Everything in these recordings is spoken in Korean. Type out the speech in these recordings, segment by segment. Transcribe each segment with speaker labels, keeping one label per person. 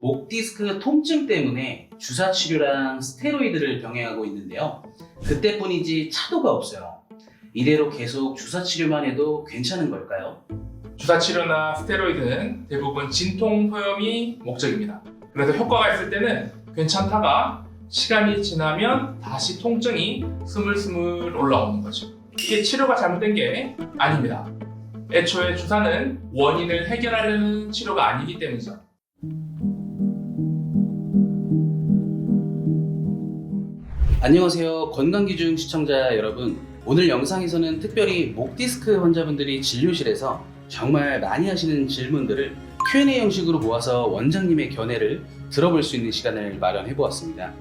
Speaker 1: 목 디스크 통증 때문에 주사 치료랑 스테로이드를 병행하고 있는데요. 그때뿐이지 차도가 없어요. 이대로 계속 주사 치료만 해도 괜찮은 걸까요?
Speaker 2: 주사 치료나 스테로이드는 대부분 진통 소염이 목적입니다. 그래서 효과가 있을 때는 괜찮다가 시간이 지나면 다시 통증이 스물스물 올라오는 거죠. 이게 치료가 잘못된 게 아닙니다. 애초에 주사는 원인을 해결하려는 치료가 아니기 때문이죠.
Speaker 1: 안녕하세요. 건강기준 시청자 여러분. 오늘 영상에서는 특별히 목 디스크 환자분들이 진료실에서 정말 많이 하시는 질문들을 Q&A 형식으로 모아서 원장님의 견해를 들어볼 수 있는 시간을 마련해 보았습니다.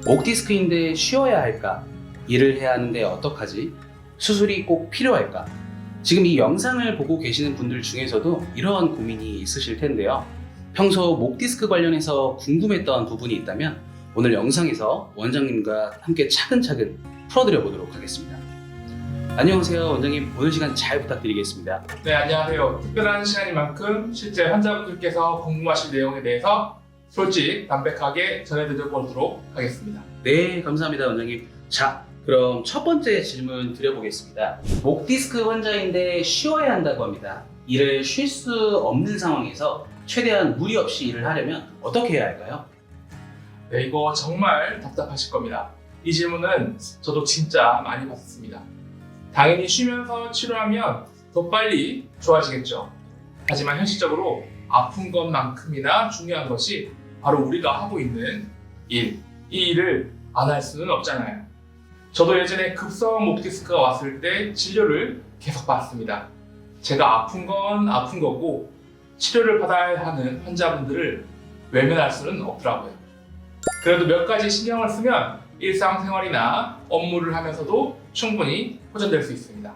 Speaker 1: 목 디스크인데 쉬어야 할까? 일을 해야 하는데 어떡하지? 수술이 꼭 필요할까? 지금 이 영상을 보고 계시는 분들 중에서도 이러한 고민이 있으실 텐데요. 평소 목 디스크 관련해서 궁금했던 부분이 있다면 오늘 영상에서 원장님과 함께 차근차근 풀어드려 보도록 하겠습니다. 안녕하세요 원장님, 오늘 시간 잘 부탁드리겠습니다.
Speaker 2: 네, 안녕하세요. 특별한 시간인 만큼 실제 환자분들께서 궁금하실 내용에 대해서 솔직 담백하게 전해드려 보도록 하겠습니다.
Speaker 1: 네, 감사합니다 원장님. 자, 그럼 첫 번째 질문 드려보겠습니다. 목 디스크 환자인데 쉬어야 한다고 합니다. 일을 쉴 수 없는 상황에서 최대한 무리 없이 일을 하려면 어떻게 해야 할까요?
Speaker 2: 네, 이거 정말 답답하실 겁니다. 이 질문은 저도 진짜 많이 받았습니다. 당연히 쉬면서 치료하면 더 빨리 좋아지겠죠. 하지만 현실적으로 아픈 것만큼이나 중요한 것이 바로 우리가 하고 있는 일. 이 일을 안 할 수는 없잖아요. 저도 예전에 급성 목 디스크가 왔을 때 진료를 계속 받습니다. 제가 아픈 건 아픈 거고 치료를 받아야 하는 환자분들을 외면할 수는 없더라고요. 그래도 몇 가지 신경을 쓰면 일상생활이나 업무를 하면서도 충분히 호전될 수 있습니다.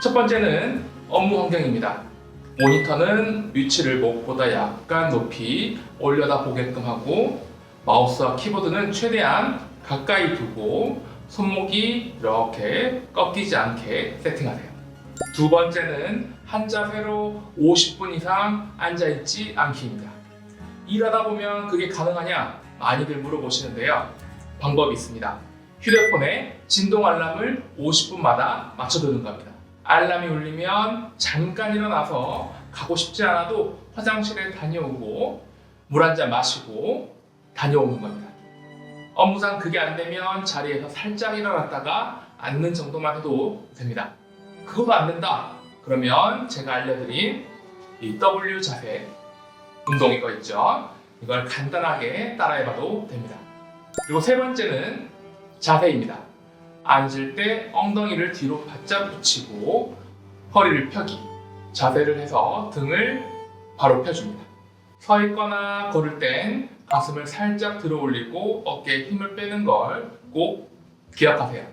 Speaker 2: 첫 번째는 업무 환경입니다. 모니터는 위치를 목보다 약간 높이 올려다 보게끔 하고 마우스와 키보드는 최대한 가까이 두고 손목이 이렇게 꺾이지 않게 세팅하세요. 두 번째는 한 자세로 50분 이상 앉아있지 않기입니다. 일하다 보면 그게 가능하냐? 많이들 물어보시는데요. 방법이 있습니다. 휴대폰에 진동 알람을 50분마다 맞춰두는 겁니다. 알람이 울리면 잠깐 일어나서 가고 싶지 않아도 화장실에 다녀오고 물 한 잔 마시고 다녀오는 겁니다. 업무상 그게 안 되면 자리에서 살짝 일어났다가 앉는 정도만 해도 됩니다. 그것도 안 된다. 그러면 제가 알려드린 이 W 자세 운동 이거 있죠. 이걸 간단하게 따라해봐도 됩니다. 그리고 세 번째는 자세입니다. 앉을 때 엉덩이를 뒤로 바짝 붙이고 허리를 펴기. 자세를 해서 등을 바로 펴줍니다. 서 있거나 걸을 땐 가슴을 살짝 들어 올리고 어깨에 힘을 빼는 걸 꼭 기억하세요.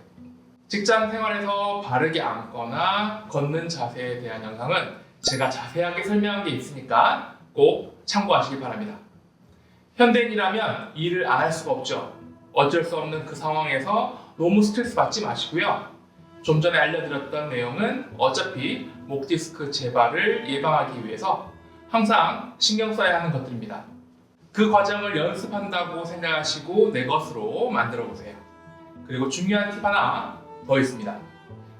Speaker 2: 직장 생활에서 바르게 앉거나 걷는 자세에 대한 영상은 제가 자세하게 설명한 게 있으니까 꼭 참고하시기 바랍니다. 현대인이라면 일을 안 할 수가 없죠. 어쩔 수 없는 그 상황에서 너무 스트레스 받지 마시고요. 좀 전에 알려드렸던 내용은 어차피 목 디스크 재발을 예방하기 위해서 항상 신경 써야 하는 것들입니다. 그 과정을 연습한다고 생각하시고 내 것으로 만들어 보세요. 그리고 중요한 팁 하나 더 있습니다.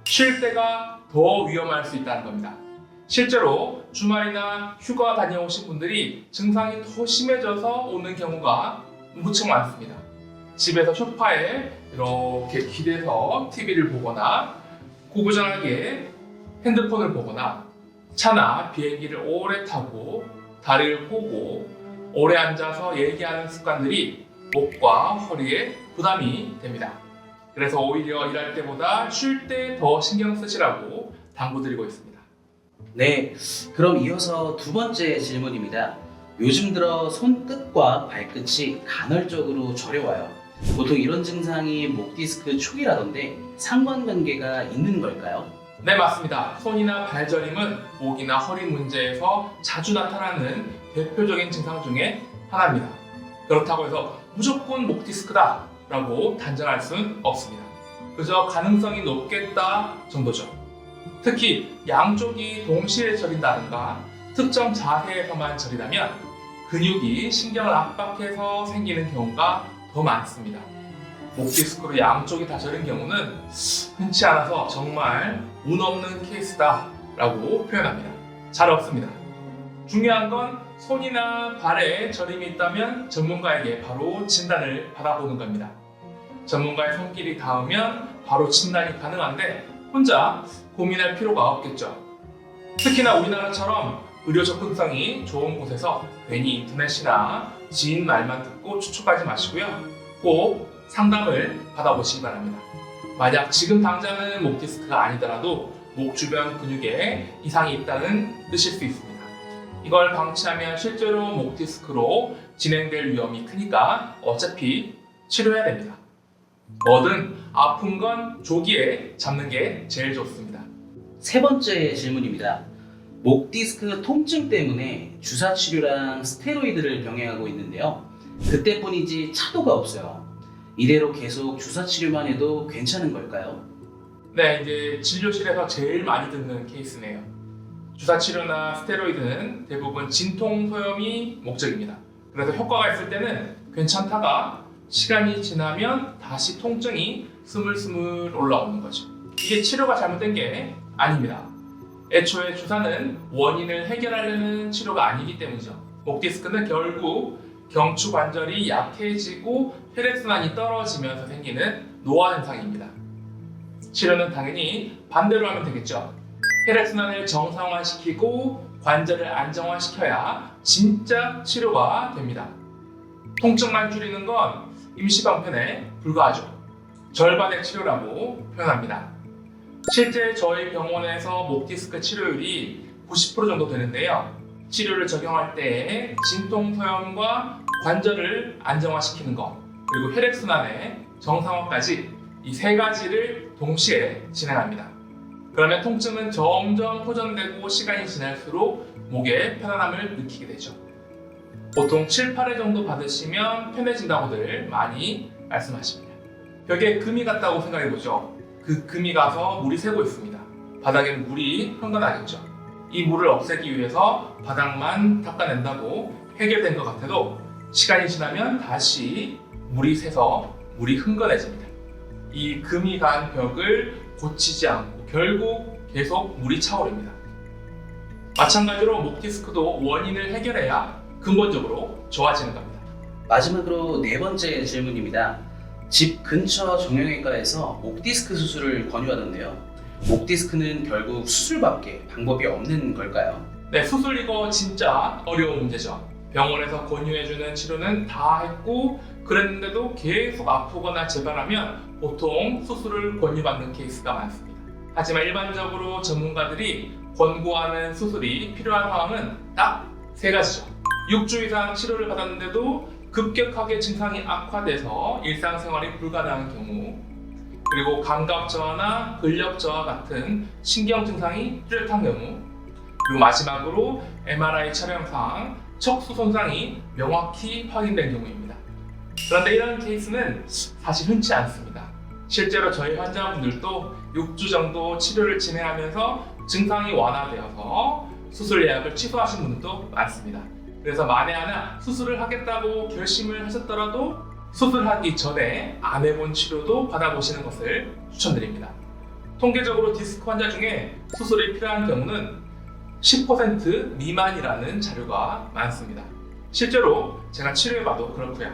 Speaker 2: 쉴 때가 더 위험할 수 있다는 겁니다. 실제로 주말이나 휴가 다녀오신 분들이 증상이 더 심해져서 오는 경우가 무척 많습니다. 집에서 소파에 이렇게 기대서 TV를 보거나 구부정하게 핸드폰을 보거나 차나 비행기를 오래 타고 다리를 꼬고 오래 앉아서 얘기하는 습관들이 목과 허리에 부담이 됩니다. 그래서 오히려 일할 때보다 쉴 때 더 신경 쓰시라고 당부드리고 있습니다.
Speaker 1: 네, 그럼 이어서 두 번째 질문입니다. 요즘 들어 손끝과 발끝이 간헐적으로 저려와요. 보통 이런 증상이 목 디스크 초기라던데 상관관계가 있는 걸까요?
Speaker 2: 네, 맞습니다. 손이나 발저림은 목이나 허리 문제에서 자주 나타나는 대표적인 증상 중에 하나입니다. 그렇다고 해서 무조건 목 디스크다 라고 단정할 수는 없습니다. 그저 가능성이 높겠다 정도죠. 특히 양쪽이 동시에 저린다든가 특정 자세에서만 저리다면 근육이 신경을 압박해서 생기는 경우가 더 많습니다. 목 디스크로 양쪽이 다 저린 경우는 흔치 않아서 정말 운 없는 케이스다라고 표현합니다. 잘 없습니다. 중요한 건 손이나 발에 저림이 있다면 전문가에게 바로 진단을 받아보는 겁니다. 전문가의 손길이 닿으면 바로 진단이 가능한데 혼자 고민할 필요가 없겠죠. 특히나 우리나라처럼 의료 접근성이 좋은 곳에서 괜히 인터넷이나 지인 말만 듣고 추측하지 마시고요. 꼭 상담을 받아보시기 바랍니다. 만약 지금 당장은 목 디스크가 아니더라도 목 주변 근육에 이상이 있다는 뜻일 수 있습니다. 이걸 방치하면 실제로 목 디스크로 진행될 위험이 크니까 어차피 치료해야 됩니다. 뭐든 아픈 건 조기에 잡는 게 제일 좋습니다.
Speaker 1: 세 번째 질문입니다. 목 디스크 통증 때문에 주사 치료랑 스테로이드를 병행하고 있는데요. 그때뿐이지 차도가 없어요. 이대로 계속 주사 치료만 해도 괜찮은 걸까요?
Speaker 2: 네, 이제 진료실에서 제일 많이 듣는 케이스네요. 주사 치료나 스테로이드는 대부분 진통 소염이 목적입니다. 그래서 효과가 있을 때는 괜찮다가 시간이 지나면 다시 통증이 스물스물 올라오는 거죠. 이게 치료가 잘못된 게 아닙니다. 애초에 주사는 원인을 해결하려는 치료가 아니기 때문이죠. 목 디스크는 결국 경추 관절이 약해지고 혈액순환이 떨어지면서 생기는 노화 현상입니다. 치료는 당연히 반대로 하면 되겠죠. 혈액순환을 정상화시키고 관절을 안정화시켜야 진짜 치료가 됩니다. 통증만 줄이는 건 임시방편에 불과하죠. 절반의 치료라고 표현합니다. 실제 저희 병원에서 목 디스크 치료율이 90% 정도 되는데요. 치료를 적용할 때 진통 소염과 관절을 안정화시키는 것, 그리고 혈액순환의 정상화까지 이 세 가지를 동시에 진행합니다. 그러면 통증은 점점 호전되고 시간이 지날수록 목에 편안함을 느끼게 되죠. 보통 7, 8회 정도 받으시면 편해진다고들 많이 말씀하십니다. 벽에 금이 갔다고 생각해보죠. 그 금이 가서 물이 새고 있습니다. 바닥에는 물이 흥건하겠죠. 이 물을 없애기 위해서 바닥만 닦아낸다고 해결된 것 같아도 시간이 지나면 다시 물이 새서 물이 흥건해집니다. 이 금이 간 벽을 고치지 않고 결국 계속 물이 차오릅니다. 마찬가지로 목 디스크도 원인을 해결해야 근본적으로 좋아지는 겁니다.
Speaker 1: 마지막으로 네 번째 질문입니다. 집 근처 정형외과에서 목 디스크 수술을 권유하던데요. 목 디스크는 결국 수술밖에 방법이 없는 걸까요?
Speaker 2: 네, 수술 이거 진짜 어려운 문제죠. 병원에서 권유해주는 치료는 다 했고 그랬는데도 계속 아프거나 재발하면 보통 수술을 권유받는 케이스가 많습니다. 하지만 일반적으로 전문가들이 권고하는 수술이 필요한 상황은 딱 세 가지죠. 6주 이상 치료를 받았는데도 급격하게 증상이 악화돼서 일상생활이 불가능한 경우, 그리고 감각 저하나 근력 저하 같은 신경 증상이 뚜렷한 경우, 그리고 마지막으로 MRI 촬영상 척수 손상이 명확히 확인된 경우입니다. 그런데 이런 케이스는 사실 흔치 않습니다. 실제로 저희 환자분들도 6주 정도 치료를 진행하면서 증상이 완화되어서 수술 예약을 취소하신 분들도 많습니다. 그래서 만에 하나 수술을 하겠다고 결심을 하셨더라도 수술하기 전에 안 해본 치료도 받아보시는 것을 추천드립니다. 통계적으로 디스크 환자 중에 수술이 필요한 경우는 10% 미만이라는 자료가 많습니다. 실제로 제가 치료해봐도 그렇고요.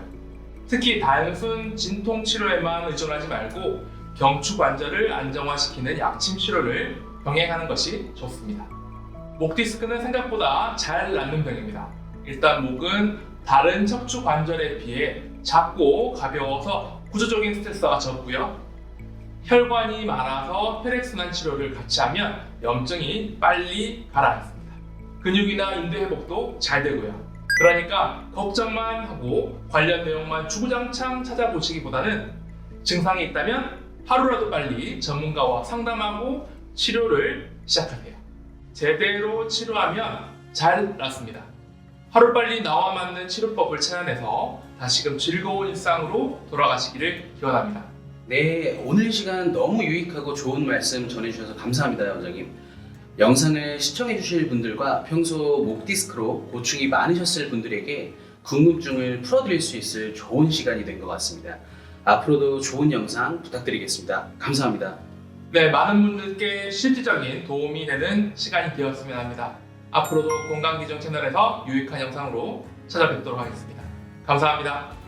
Speaker 2: 특히 단순 진통 치료에만 의존하지 말고 경추 관절을 안정화시키는 약침 치료를 병행하는 것이 좋습니다. 목 디스크는 생각보다 잘 낫는 병입니다. 일단 목은 다른 척추 관절에 비해 작고 가벼워서 구조적인 스트레스가 적고요. 혈관이 많아서 혈액순환 치료를 같이 하면 염증이 빨리 가라앉습니다. 근육이나 인대 회복도 잘 되고요. 그러니까 걱정만 하고 관련 내용만 주구장창 찾아보시기보다는 증상이 있다면 하루라도 빨리 전문가와 상담하고 치료를 시작하세요. 제대로 치료하면 잘 낫습니다. 하루빨리 나와 맞는 치료법을 찾아내서 다시금 즐거운 일상으로 돌아가시기를 기원합니다.
Speaker 1: 네, 오늘 시간 너무 유익하고 좋은 말씀 전해주셔서 감사합니다, 원장님. 영상을 시청해 주실 분들과 평소 목 디스크로 고충이 많으셨을 분들에게 궁금증을 풀어드릴 수 있을 좋은 시간이 된 것 같습니다. 앞으로도 좋은 영상 부탁드리겠습니다. 감사합니다.
Speaker 2: 네, 많은 분들께 실질적인 도움이 되는 시간이 되었으면 합니다. 앞으로도 건강기정 채널에서 유익한 영상으로 찾아뵙도록 하겠습니다. 감사합니다.